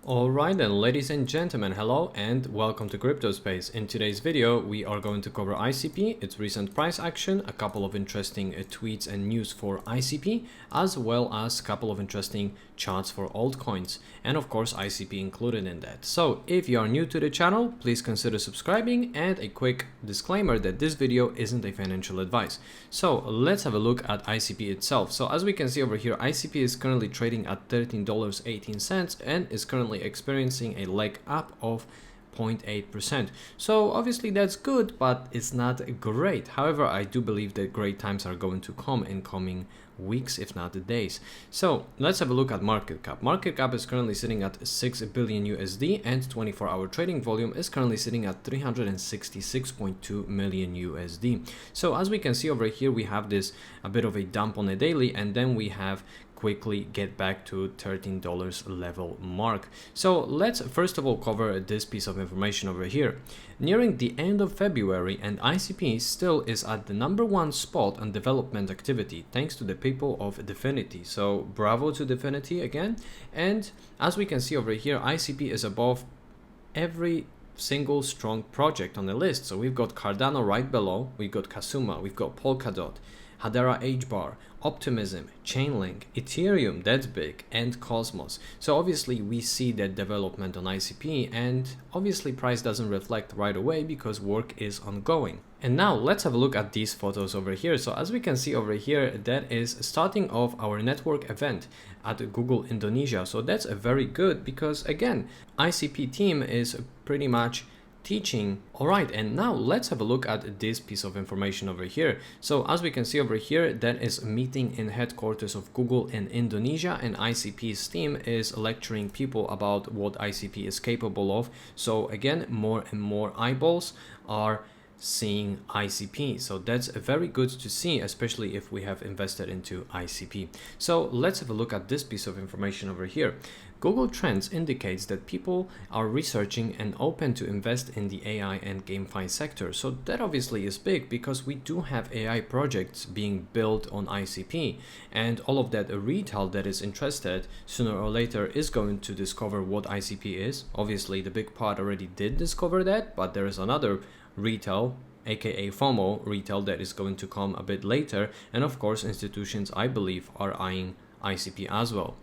Alright then, ladies and gentlemen, hello and welcome to Crypto Space. In today's video, we are going to cover ICP, its recent price action, a couple of interesting tweets and news for ICP, as well as a couple of interesting charts for altcoins, and of course ICP included in that. So if you are new to the channel, please consider subscribing, and a quick disclaimer that this video isn't a financial advice. So let's have a look at ICP itself. So as we can see over here, ICP is currently trading at $13.18 and is currently experiencing a leg up of 0.8%. So obviously that's good, but it's not great. However, I do believe that great times are going to come in coming weeks, if not days. So let's have a look at market cap. Market cap is currently sitting at 6 billion USD, and 24-hour trading volume is currently sitting at 366.2 million USD. So as we can see over here, we have this a bit of a dump on a daily, and then we have quickly get back to $13 level mark. So let's first of all cover this piece of information over here. Nearing the end of February, and ICP still is at the #1 spot on development activity thanks to the people of Definity. So bravo to Definity again. And as we can see over here, ICP is above every single strong project on the list. So we've got Cardano right below, we've got Kasuma, we've got Polkadot, Hadera HBAR, Optimism, Chainlink, Ethereum, that's big, and Cosmos. So obviously we see that development on ICP, and obviously price doesn't reflect right away because work is ongoing. And now let's have a look at these photos over here. So as we can see over here, that is starting off our network event at Google Indonesia. So that's a very good, because again, ICP team is pretty much teaching. All right, and now let's have a look at this piece of information over here. So as we can see over here, that is a meeting in headquarters of Google in Indonesia, and ICP's team is lecturing people about what ICP is capable of. So again, more and more eyeballs are seeing ICP. So that's very good to see, especially if we have invested into ICP. So let's have a look at this piece of information over here. Google Trends indicates that people are researching and open to invest in the AI and GameFi sector. So that obviously is big, because we do have AI projects being built on ICP, and all of that retail that is interested sooner or later is going to discover what ICP is. Obviously the big part already did discover that, but there is another retail, aka FOMO retail, that is going to come a bit later, and of course institutions, I believe, are eyeing ICP as well.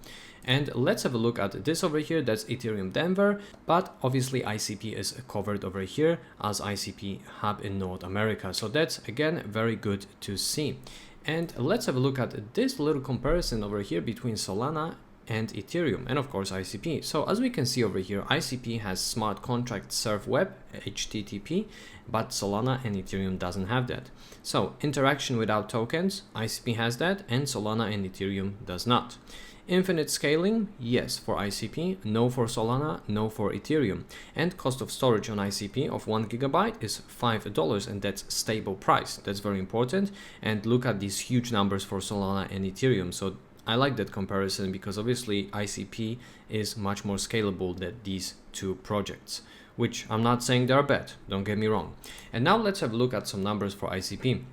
And let's have a look at this over here. That's Ethereum Denver, but obviously ICP is covered over here as ICP hub in North America. So that's again very good to see. And let's have a look at this little comparison over here between Solana and Ethereum, and of course ICP. So as we can see over here, ICP has smart contract serve web, HTTP, but Solana and Ethereum doesn't have that. So interaction without tokens, ICP has that, and Solana and Ethereum does not. Infinite scaling, yes for ICP, no for Solana, no for Ethereum. And cost of storage on ICP of 1 GB is $5, and that's stable price. That's very important. And look at these huge numbers for Solana and Ethereum. So I like that comparison, because obviously ICP is much more scalable than these two projects, which I'm not saying they're bad, don't get me wrong. And now let's have a look at some numbers for ICP.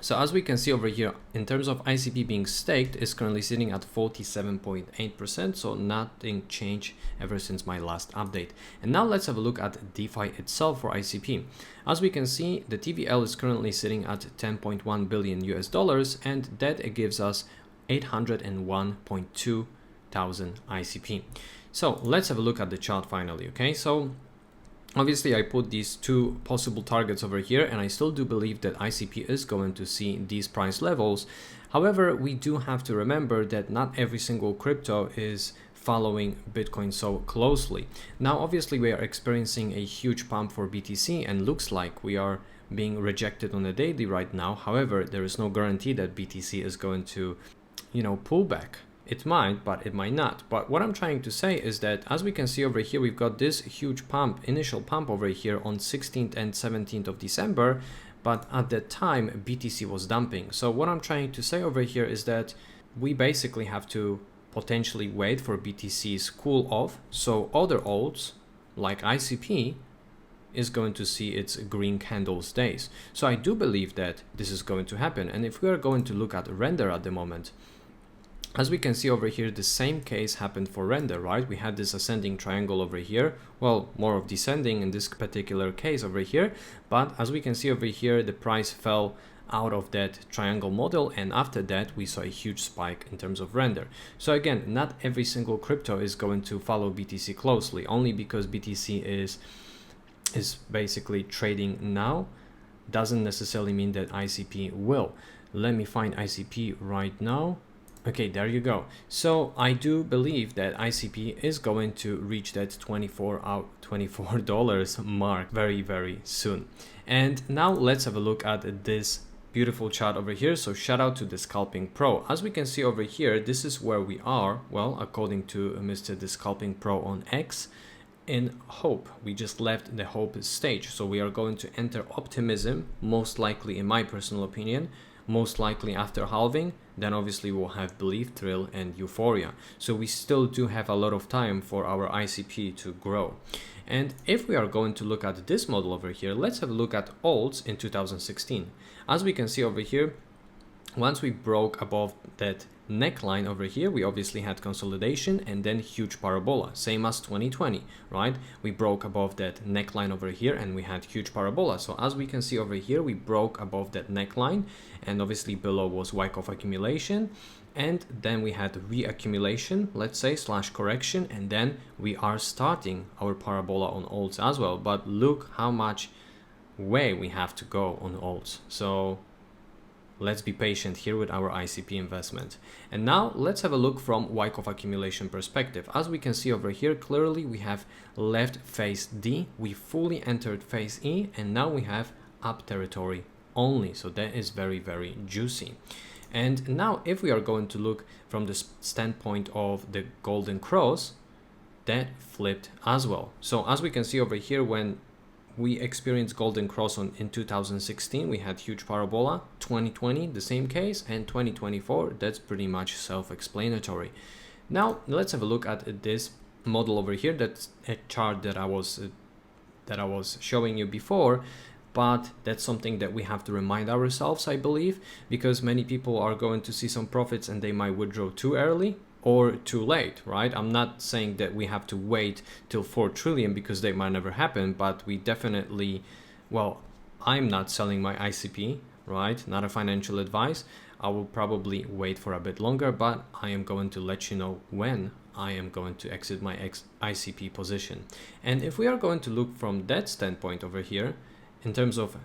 So as we can see over here, in terms of ICP being staked, is currently sitting at 47.8%, so nothing changed ever since my last update. And now let's have a look at DeFi itself for ICP. As we can see, the TVL is currently sitting at 10.1 billion US dollars, and that gives us 801.2 thousand ICP. So let's have a look at the chart finally. Okay, so obviously I put these two possible targets over here, and I still do believe that ICP is going to see these price levels. However, we do have to remember that not every single crypto is following Bitcoin so closely. Now obviously we are experiencing a huge pump for BTC, and looks like we are being rejected on a daily right now. However, there is no guarantee that BTC is going to, pull back. It might, but it might not. But what I'm trying to say is that, as we can see over here, we've got this huge pump, initial pump over here on 16th and 17th of December, but at that time BTC was dumping. So what I'm trying to say over here is that we basically have to potentially wait for BTC's cool off, so other alts like ICP is going to see its green candles days. So I do believe that this is going to happen. And if we are going to look at render at the moment, As we can see over here, the same case happened for render, right? We had this ascending triangle over here, well, more of descending in this particular case over here, but as we can see over here, the price fell out of that triangle model, and after that we saw a huge spike in terms of render. So again, not every single crypto is going to follow BTC closely. Only because BTC is basically trading now doesn't necessarily mean that ICP will. Let me find ICP right now. Okay, there you go. So I do believe that ICP is going to reach that $24 mark very, very soon. And now let's have a look at this beautiful chart over here. So shout out to the Scalping Pro. As we can see over here, this is where we are, well, according to Mr. The Scalping Pro on X, in hope. We just left the hope stage. So we are going to enter optimism, most likely, in my personal opinion, most likely after halving. Then obviously we'll have belief, thrill, and euphoria. So we still do have a lot of time for our ICP to grow. And if we are going to look at this model over here, let's have a look at alts in 2016. As we can see over here, once we broke above that neckline over here, we obviously had consolidation and then huge parabola, same as 2020, right? We broke above that neckline over here and we had huge parabola. So as we can see over here, we broke above that neckline, and obviously below was Wyckoff accumulation, and then we had reaccumulation, let's say, slash correction, and then we are starting our parabola on alts as well. But look how much way we have to go on alts. So let's be patient here with our ICP investment. And now let's have a look from Wyckoff accumulation perspective. As we can see over here, clearly we have left phase D, we fully entered phase E, and now we have up territory only. So that is very, very juicy. And now if we are going to look from the standpoint of the golden cross, that flipped as well. So as we can see over here, when we experienced golden cross in 2016, we had huge parabola. 2020, the same case, and 2024, that's pretty much self-explanatory. Now let's have a look at this model over here. That's a chart that I was showing you before, but that's something that we have to remind ourselves, I believe, because many people are going to see some profits and they might withdraw too early or too late, right? I'm not saying that we have to wait till 4 trillion because they might never happen, but we definitely, well, I'm not selling my ICP, right? Not a financial advice. I will probably wait for a bit longer, but I am going to let you know when I am going to exit my ICP position. And if we are going to look from that standpoint over here, in terms of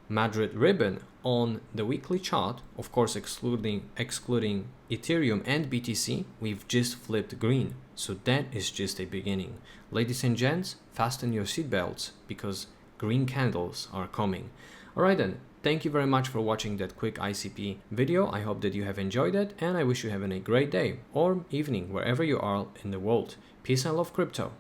Madrid ribbon on the weekly chart, of course excluding Ethereum and BTC, we've just flipped green. So that is just a beginning. Ladies and gents, fasten your seatbelts because green candles are coming. Alright then, thank you very much for watching that quick ICP video. I hope that you have enjoyed it, and I wish you having a great day or evening wherever you are in the world. Peace and love, crypto.